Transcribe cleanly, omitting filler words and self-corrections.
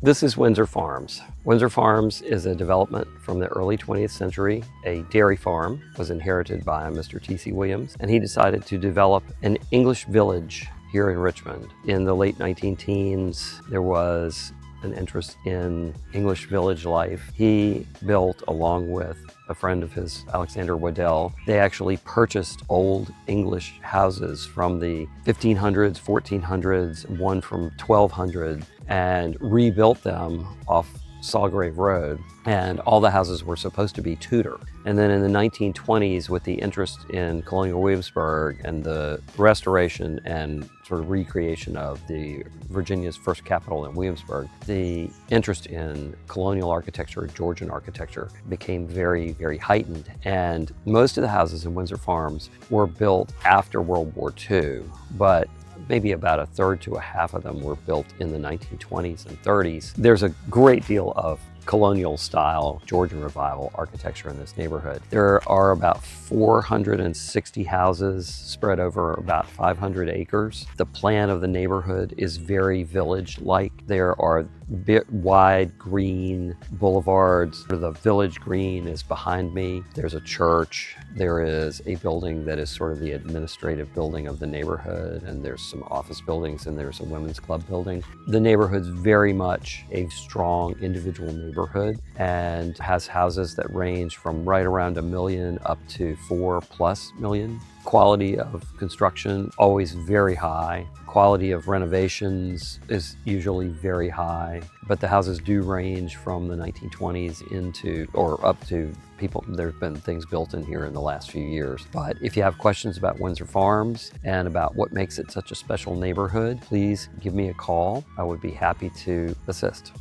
This is Windsor Farms. Windsor Farms is a development from the early 20th century. A dairy farm was inherited by Mr. T.C. Williams, and he decided to develop an English village here in Richmond. In the late 19-teens, there was an interest in English village life. He built, along with a friend of his, Alexander Waddell, they actually purchased old English houses from the 1500s, 1400s, one from 1200, and rebuilt them off Sawgrave Road. And all the houses were supposed to be Tudor. And then in the 1920s, with the interest in Colonial Williamsburg and the restoration and sort of recreation of Virginia's first capital in Williamsburg, the interest in colonial architecture, Georgian architecture, became very, very heightened. And most of the houses in Windsor Farms were built after World War II, but maybe about a third to a half of them were built in the 1920s and 30s. There's a great deal of colonial style Georgian Revival architecture in this neighborhood. There are about 460 houses spread over about 500 acres. The plan of the neighborhood is very village-like. There are wide green boulevards. The village green is behind me. There's a church. There is a building that is sort of the administrative building of the neighborhood, and there's some office buildings, and there's a women's club building. The neighborhood's very much a strong individual neighborhood and has houses that range from right around $1 million up to $4+ million. Quality of construction, always very high. Quality of renovations is usually very high, but the houses do range from the 1920s into, or up to people. There's been things built in here in the last few years. But if you have questions about Windsor Farms and about what makes it such a special neighborhood, please give me a call. I would be happy to assist.